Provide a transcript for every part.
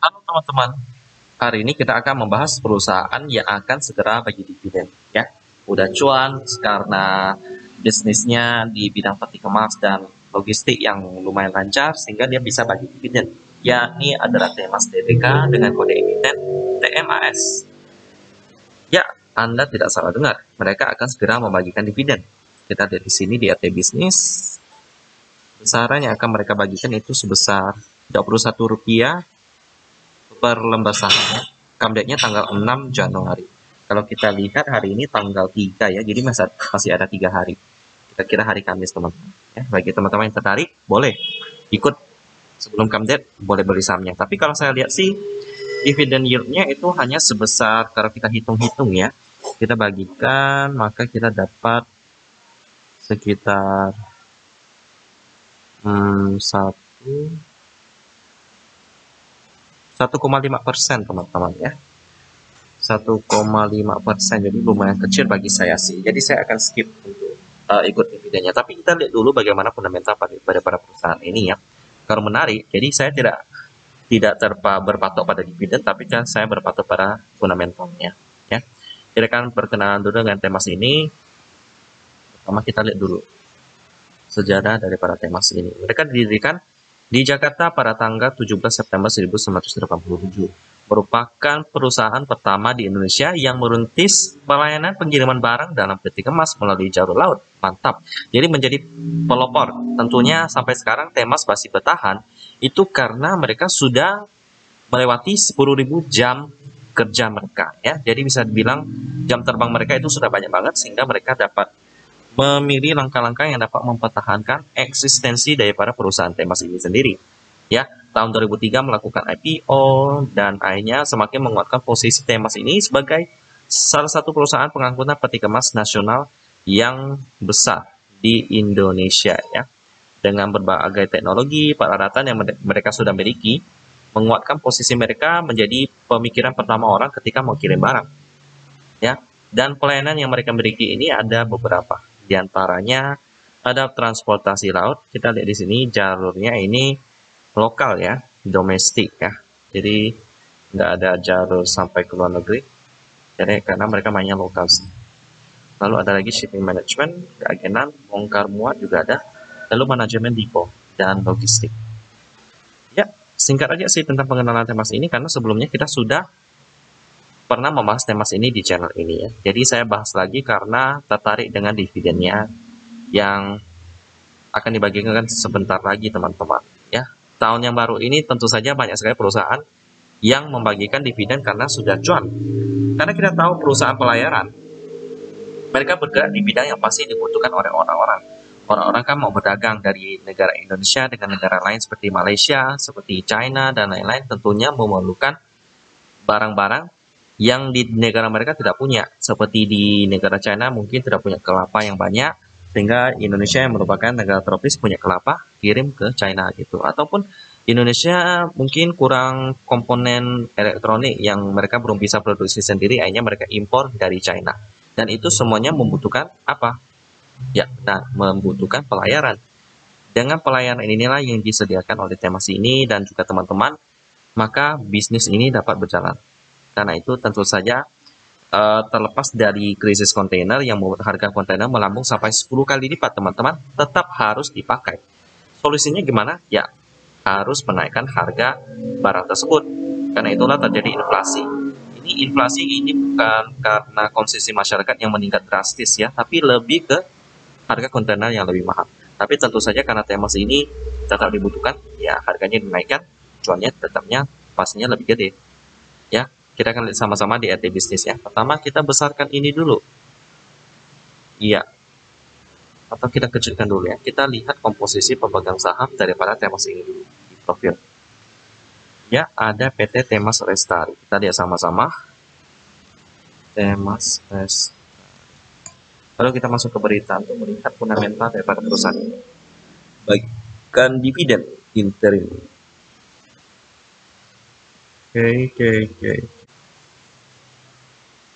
Halo teman-teman, hari ini kita akan membahas perusahaan yang akan segera bagi dividen ya. Udah cuan karena bisnisnya di bidang peti kemas dan logistik yang lumayan lancar sehingga dia bisa bagi dividen. Yakni adalah Temas Tbk dengan kode emiten TMAS. Ya, Anda tidak salah dengar, mereka akan segera membagikan dividen. Kita lihat di sini di RT Bisnis, besaran yang akan mereka bagikan itu sebesar Rp21 per lembar saham. Comeback-nya tanggal 6 Januari. Kalau kita lihat hari ini tanggal 3 ya, jadi masih ada 3 hari. Kita kira hari Kamis teman-teman. Ya, bagi teman-teman yang tertarik, boleh ikut sebelum comeback, boleh beli sahamnya. Tapi kalau saya lihat sih, dividend yield-nya itu hanya sebesar, kalau kita hitung-hitung ya, kita bagikan, maka kita dapat sekitar 1,5% teman-teman ya. 1,5%, jadi lumayan kecil bagi saya sih. Jadi saya akan skip untuk ikut dividennya. Tapi kita lihat dulu bagaimana fundamental pada perusahaan ini ya. Kalau menarik, jadi saya tidak berpatok pada dividen, tapi kan saya berpatok pada fundamentalnya ya. Kita akan berkenalan dulu dengan Temas ini. Pertama kita lihat dulu sejarah daripada Temas ini. Mereka didirikan di Jakarta pada tanggal 17 September 1987, merupakan perusahaan pertama di Indonesia yang merintis pelayanan pengiriman barang dalam peti kemas melalui jalur laut. Mantap. Jadi menjadi pelopor. Tentunya sampai sekarang Temas masih bertahan, itu karena mereka sudah melewati 10.000 jam kerja mereka ya. Jadi bisa dibilang jam terbang mereka itu sudah banyak banget sehingga mereka dapat memilih langkah-langkah yang dapat mempertahankan eksistensi daripada perusahaan Temas ini sendiri. Ya, tahun 2003 melakukan IPO dan akhirnya semakin menguatkan posisi Temas ini sebagai salah satu perusahaan pengangkutan peti kemas nasional yang besar di Indonesia ya. Dengan berbagai teknologi, peralatan yang mereka sudah miliki, menguatkan posisi mereka menjadi pemikiran pertama orang ketika mau kirim barang. Ya, dan pelayanan yang mereka miliki ini ada beberapa. Di antaranya ada transportasi laut. Kita lihat di sini jalurnya ini lokal ya, domestik ya. Jadi nggak ada jalur sampai ke luar negeri. Jadi karena mereka mainnya lokal sih. Lalu ada lagi shipping management, keagenan, bongkar muat juga ada. Lalu manajemen depo dan logistik. Ya, singkat aja sih tentang pengenalan Temas ini karena sebelumnya kita sudah pernah membahas Temas ini di channel ini ya. Jadi saya bahas lagi karena tertarik dengan dividennya yang akan dibagikan sebentar lagi teman-teman ya. Tahun yang baru ini tentu saja banyak sekali perusahaan yang membagikan dividen karena sudah cuan. Karena kita tahu perusahaan pelayaran, mereka bergerak di bidang yang pasti dibutuhkan oleh orang-orang. Orang-orang kan mau berdagang dari negara Indonesia dengan negara lain seperti Malaysia, seperti China, dan lain-lain tentunya memerlukan barang-barang yang di negara mereka tidak punya. Seperti di negara China mungkin tidak punya kelapa yang banyak, sehingga Indonesia yang merupakan negara tropis punya kelapa, kirim ke China gitu. Ataupun Indonesia mungkin kurang komponen elektronik yang mereka belum bisa produksi sendiri, akhirnya mereka impor dari China. Dan itu semuanya membutuhkan apa? Ya, nah, membutuhkan pelayaran. Dengan pelayanan inilah yang disediakan oleh Temas ini dan juga teman-teman, maka bisnis ini dapat berjalan. Karena itu tentu saja terlepas dari krisis kontainer yang membuat harga kontainer melambung sampai 10 kali lipat teman-teman, tetap harus dipakai. Solusinya gimana? Ya, harus menaikkan harga barang tersebut. Karena itulah terjadi inflasi. Inflasi ini bukan karena konsumsi masyarakat yang meningkat drastis ya, tapi lebih ke harga kontainer yang lebih mahal. Tapi tentu saja karena Temas ini tetap dibutuhkan, ya harganya dinaikkan, cuannya tetapnya pastinya lebih gede. Ya, kita akan lihat sama-sama di RT bisnis ya. Pertama kita besarkan ini dulu. Iya, atau kita kecilkan dulu ya. Kita lihat komposisi pemegang saham daripada Temas ini dulu di profil. Ya, ada PT Temas Lestari. Kita lihat sama-sama. Temas Lestari. Lalu kita masuk ke berita untuk melihat fundamental daripada perusahaan ini. Bagikan dividen interim. Oke.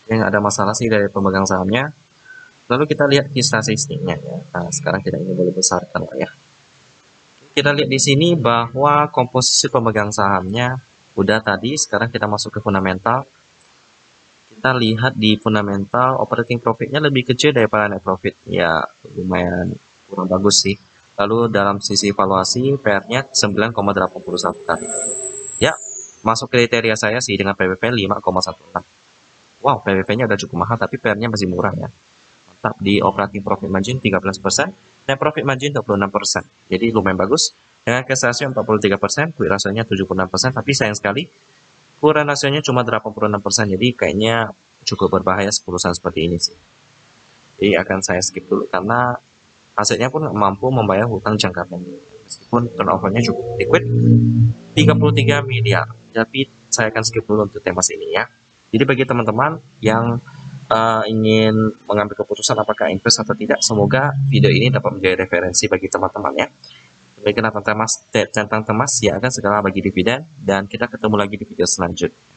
Yang ada masalah sih dari pemegang sahamnya. Lalu kita lihat di statistiknya ya. Nah, sekarang kita ini boleh besarkan lah ya. Kita lihat di sini bahwa komposisi pemegang sahamnya Udah tadi, sekarang kita masuk ke fundamental. Kita lihat di fundamental operating profitnya lebih kecil daripada net profit. Ya, lumayan kurang bagus sih. Lalu dalam sisi valuasi, PR-nya 9,81 kali. Ya, masuk kriteria saya sih dengan PBV 5,16. Wow, PBV-nya udah cukup mahal, tapi PR-nya masih murah ya. Mantap, di operating profit margin 13%, net profit margin 26%. Jadi lumayan bagus. Dengan cash ratio 43%, quick ratio-nya 76%, tapi sayang sekali current ratio-nya cuma 86%, jadi kayaknya cukup berbahaya 10 saham seperti ini sih. Jadi akan saya skip dulu karena asetnya pun mampu membayar hutang jangka pendek. Meskipun turnover-nya cukup liquid 33 miliar. Tapi saya akan skip dulu untuk temas ini ya. Jadi bagi teman-teman yang ingin mengambil keputusan apakah invest atau tidak, semoga video ini dapat menjadi referensi bagi teman-teman ya. Demikian tentang temas yang akan segera bagi dividen, dan kita ketemu lagi di video selanjutnya.